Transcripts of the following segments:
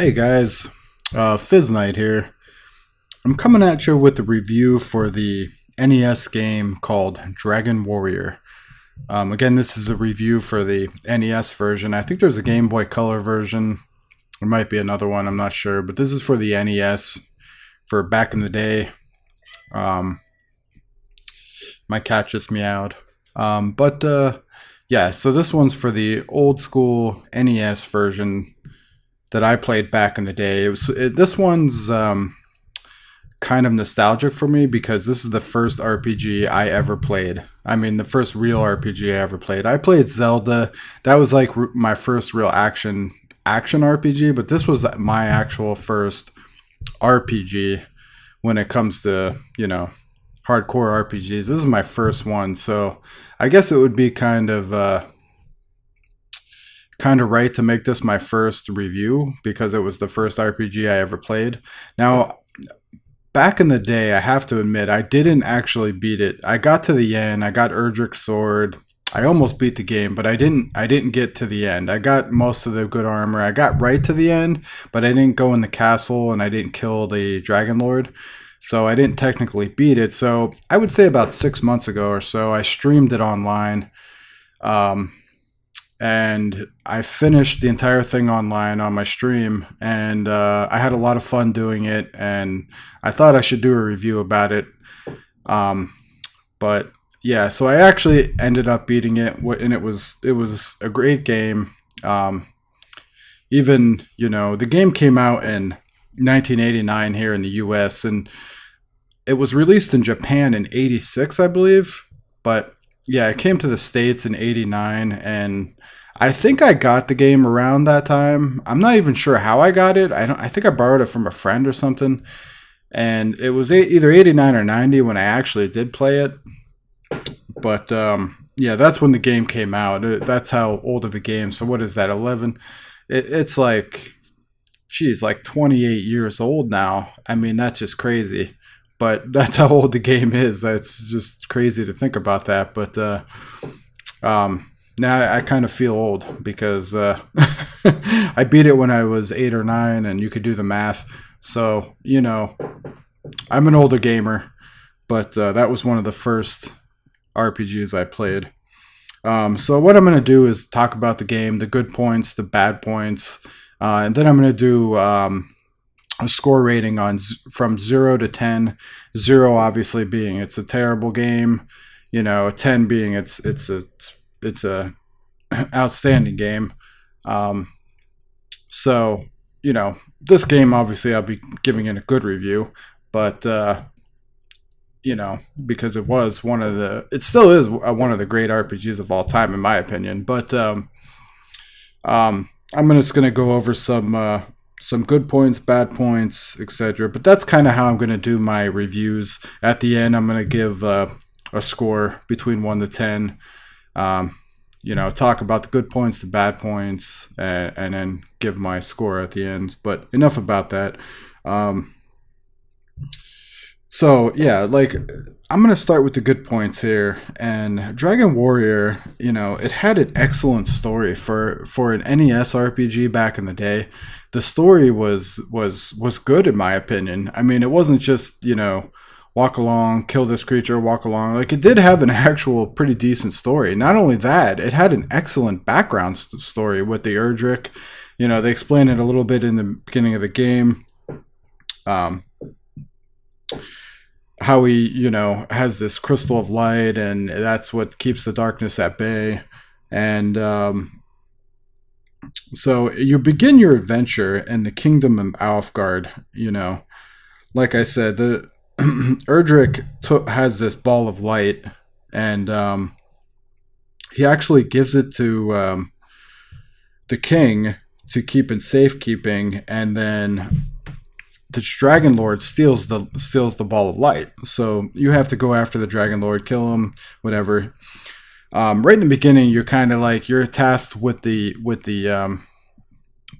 Hey guys, Fizz Knight here. I'm coming at you with a review for the NES game called Dragon Warrior. Again, this is a review for the NES version. I think there's a Game Boy Color version. There might be another one, I'm not sure. But this is for the NES for back in the day. Um, my cat just meowed. Yeah, so this one's for the old school NES version that I played back in the day. This one's kind of nostalgic for me because this is the first RPG I ever played. I mean, the first real RPG I ever played. I played Zelda. That was like my first real action RPG, but this was my actual first RPG when it comes to, hardcore RPGs. This is my first one, so I guess it would be kind of right to make this my first review because it was the first RPG I ever played. Now, back in the day, I have to admit, I didn't actually beat it. I got to the end. I got Erdrick's sword. I almost beat the game, but I didn't get to the end. I got most of the good armor. I got right to the end, but I didn't go in the castle and I didn't kill the Dragon Lord. So I didn't technically beat it. So I would say about 6 months ago or so, I streamed it online. And I finished the entire thing online on my stream, and I had a lot of fun doing it, and I thought I should do a review about it. But yeah, so I actually ended up beating it, and it was a great game. Even the game came out in 1989 here in the U.S., and it was released in Japan in '86, I believe. But yeah, it came to the States in '89, and I think I got the game around that time. I'm not even sure how I got it. I think I borrowed it from a friend or something. And it was either 89 or 90 when I actually did play it. But yeah, that's when the game came out. That's how old of a game. So what is that, 11? It's like, geez, like 28 years old now. I mean, that's just crazy. But that's how old the game is. It's just crazy to think about that. But now I kind of feel old because I beat it when I was 8 or 9, and you could do the math. So, I'm an older gamer, but that was one of the first RPGs I played. So what I'm going to do is talk about the game, the good points, the bad points, and then I'm going to do a score rating from 0 to 10. 0 obviously being it's a terrible game, 10 being it's a outstanding game. So this game obviously I'll be giving it a good review, but because it still is one of the great RPGs of all time in my opinion. But I'm just gonna go over some good points, bad points, etc. But that's kind of how I'm going to do my reviews. At the end, I'm going to give a score between 1 to 10. Talk about the good points, the bad points, and then give my score at the end. But enough about that. So yeah, I'm gonna start with the good points here. And Dragon Warrior, it had an excellent story for an NES RPG back in the day. The story was good in my opinion. I mean, it wasn't just walk along, kill this creature, walk along. Like, it did have an actual pretty decent story. Not only that, it had an excellent background story with the Erdrick. They explain it a little bit in the beginning of the game. How he, has this crystal of light, and that's what keeps the darkness at bay. And so you begin your adventure in the kingdom of Alfgard. Like I said, the Erdrick has this ball of light, and he actually gives it to the king to keep in safekeeping, and then the Dragon Lord steals the ball of light. So you have to go after the Dragon Lord, kill him, whatever. Right in the beginning, you're kind of you're tasked with the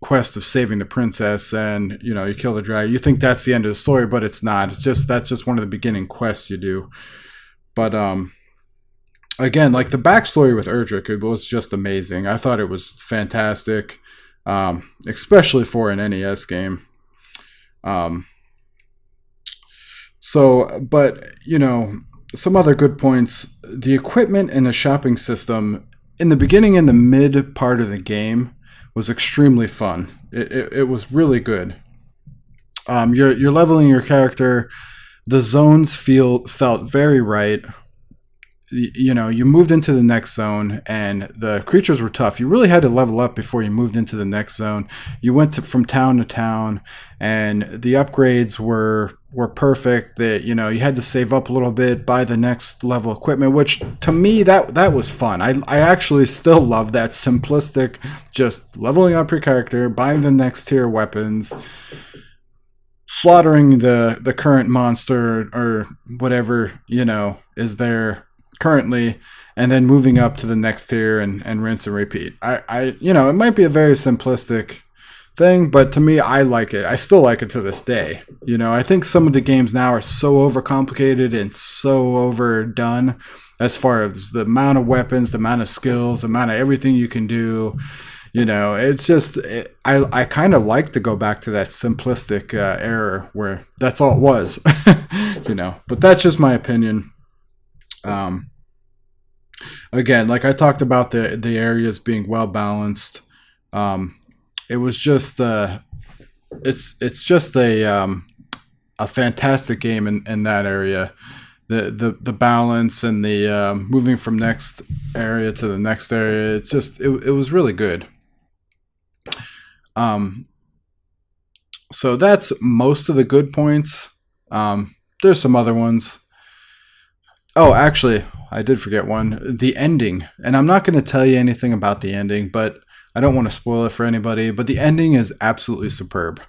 quest of saving the princess, and you kill the dragon. You think that's the end of the story, but it's not. That's just one of the beginning quests you do. But again, the backstory with Erdrick, it was just amazing. I thought it was fantastic. especially for an NES game. Um, but some other good points. The equipment and the shopping system in the beginning and the mid part of the game was extremely fun. It was really good. You're leveling your character. The zones felt very right. You moved into the next zone and the creatures were tough. You really had to level up before you moved into the next zone. You went from town to town, and the upgrades were perfect. That you had to save up a little bit, buy the next level equipment, which to me that was fun. I actually still love that simplistic, just leveling up your character, buying the next tier weapons, slaughtering the current monster or whatever is there currently, and then moving up to the next tier and rinse and repeat. It might be a very simplistic thing, but to me, I like it. I still like it to this day. I think some of the games now are so overcomplicated and so overdone as far as the amount of weapons, the amount of skills, the amount of everything you can do. It's just, I kind of like to go back to that simplistic era where that's all it was, but that's just my opinion. Again, like I talked about the areas being well balanced. It was just it's just a fantastic game in that area. The balance and the moving from next area to the next area. It's just it was really good. So that's most of the good points. There's some other ones. Oh, actually, I did forget one. The ending. And I'm not going to tell you anything about the ending, but I don't want to spoil it for anybody. But the ending is absolutely superb.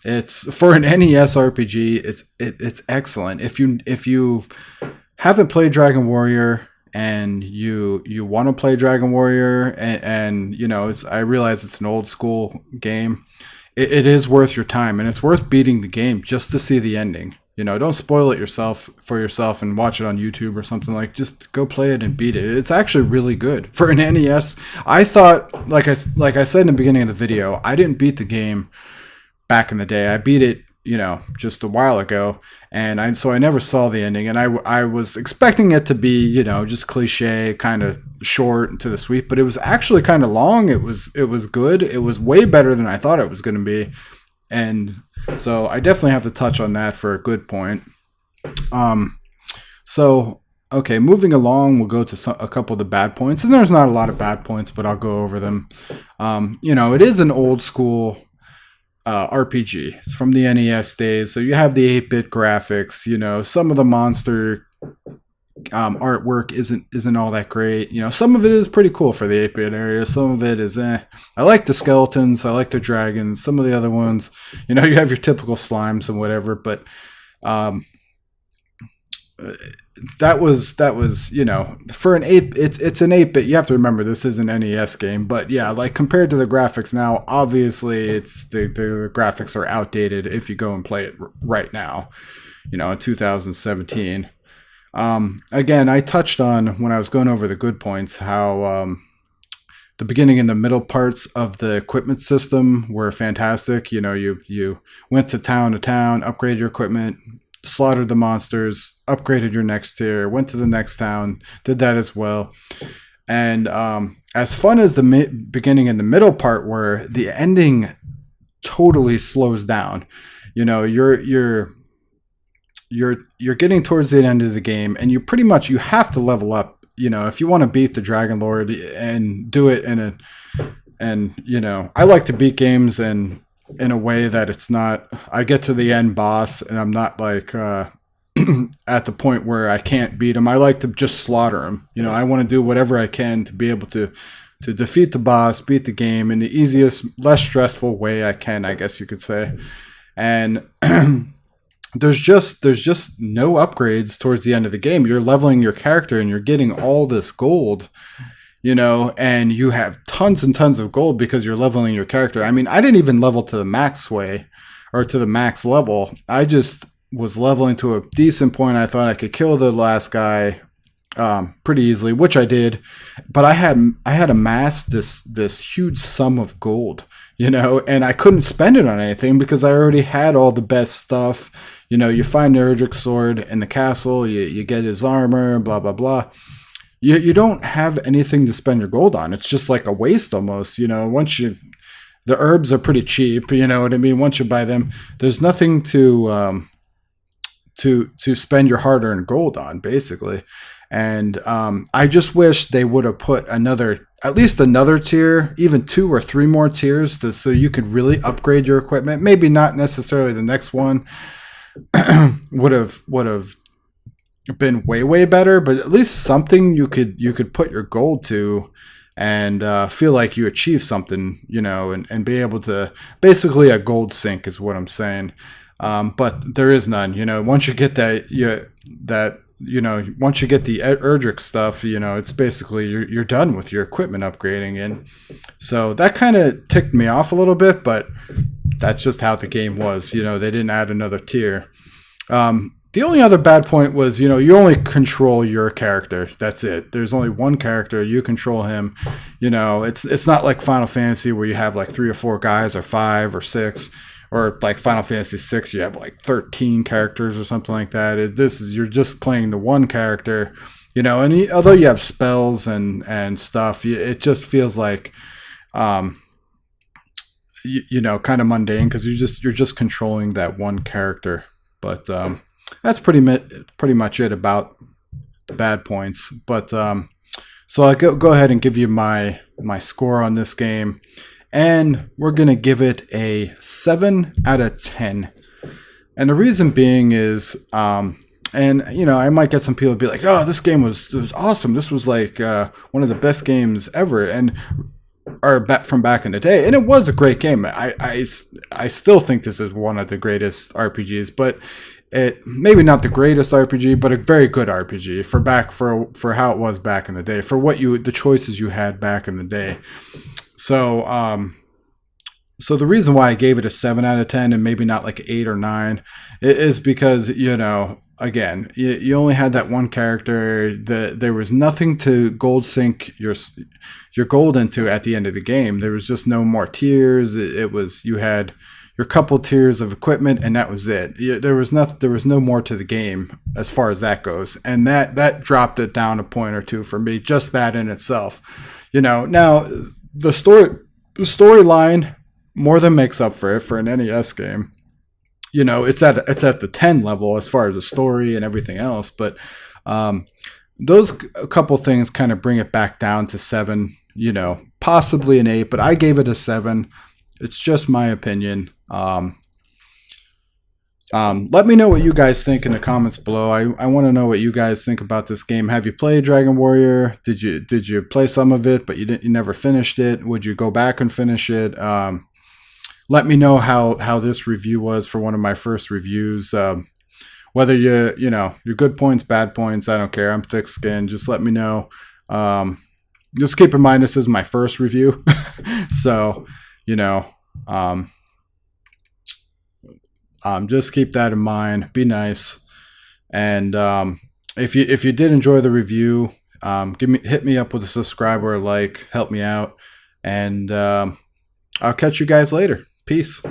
It's for an NES RPG. It's excellent. If you haven't played Dragon Warrior and you want to play Dragon Warrior, and I realize it's an old school game. It is worth your time, and it's worth beating the game just to see the ending. Don't spoil it for yourself and watch it on YouTube or something. Just go play it and beat it. It's actually really good for an NES. I thought, like I said in the beginning of the video, I didn't beat the game back in the day. I beat it, just a while ago, and so I never saw the ending. And I was expecting it to be, just cliche, kind of short and to the sweet, but it was actually kind of long. It was good. It was way better than I thought it was going to be. And so I definitely have to touch on that for a good point. Okay, moving along, we'll go to a couple of the bad points. And there's not a lot of bad points, but I'll go over them. It is an old school RPG. It's from the NES days. So you have the 8-bit graphics. Some of the monster artwork isn't all that great. Some of it is pretty cool for the 8-bit area. Some of it is I like the skeletons, I like the dragons. Some of the other ones, you have your typical slimes and whatever, but that was for an 8, it's an 8-bit. You have to remember this is an NES game, but yeah, like compared to the graphics now, obviously it's the graphics are outdated if you go and play it right now, in 2017. Again, I touched on when I was going over the good points how the beginning and the middle parts of the equipment system were fantastic. You went to town, upgraded your equipment, slaughtered the monsters, upgraded your next tier, went to the next town, did that as well. And as fun as the beginning and the middle part were, the ending totally slows down. You're getting towards the end of the game, and you have to level up. If you want to beat the Dragon Lord and do it I like to beat games in a way that it's not. I get to the end boss, and I'm not like at the point where I can't beat him. I like to just slaughter him. I want to do whatever I can to be able to defeat the boss, beat the game in the easiest, less stressful way I can, I guess you could say. And there's just no upgrades towards the end of the game. You're leveling your character and you're getting all this gold, and you have tons and tons of gold because you're leveling your character. I mean, I didn't even level to the max way or to the max level. I just was leveling to a decent point. I thought I could kill the last guy pretty easily, which I did. But I had amassed this huge sum of gold, and I couldn't spend it on anything because I already had all the best stuff. You find the Erdrick sword in the castle, you get his armor, blah blah blah. You don't have anything to spend your gold on. It's just like a waste almost. The herbs are pretty cheap. You know what I mean? Once you buy them, there's nothing to spend your hard-earned gold on, basically. And I just wish they would have put at least another tier, even 2 or 3 more tiers, so you could really upgrade your equipment. Maybe not necessarily the next one would have been way better, but at least something you could put your gold to and feel like you achieved something, and be able to, basically a gold sink is what I'm saying. But there is none. Once you get once you get the Erdrick stuff, it's basically you're done with your equipment upgrading. And so that kind of ticked me off a little bit, but that's just how the game was. They didn't add another tier. The only other bad point was, you only control your character. That's it. There's only one character. You control him. It's not like Final Fantasy where you have like 3 or 4 guys, or 5 or 6. Or like Final Fantasy 6, you have like 13 characters or something like that. You're just playing the one character, and although you have spells and stuff, it just feels like, kind of mundane because you're just controlling that one character. But that's pretty much it about the bad points. But so I'll go ahead and give you my score on this game. And we're going to give it a 7 out of 10. And the reason being is, I might get some people to be like, oh, this game was awesome. This was like one of the best games ever. Or from back in the day. And it was a great game. I still think this is one of the greatest RPGs, but maybe not the greatest RPG, but a very good RPG for how it was back in the day, for the choices you had back in the day. So, so the reason why I gave it a 7 out of 10 and maybe not like 8 or 9 is because, again, you only had that one character. There was nothing to gold sink your gold into at the end of the game. There was just no more tiers. You had your couple tiers of equipment, and that was it. There was no more to the game as far as that goes, and that dropped it down a point or 2 for me. Just that in itself, now. The storyline more than makes up for it for an NES game. It's at the 10 level as far as the story and everything else, but those couple things kind of bring it back down to 7, possibly an 8, but I gave it a 7. It's just my opinion. Let me know what you guys think in the comments below. I want to know what you guys think about this game. Have you played Dragon Warrior? Did you play some of it, but you never finished it? Would you go back and finish it? Let me know how this review was for one of my first reviews. Whether your good points, bad points, I don't care. I'm thick-skinned. Just let me know. Just keep in mind this is my first review, so just keep that in mind. Be nice, and if you did enjoy the review, hit me up with a subscribe or a like. Help me out, and I'll catch you guys later. Peace.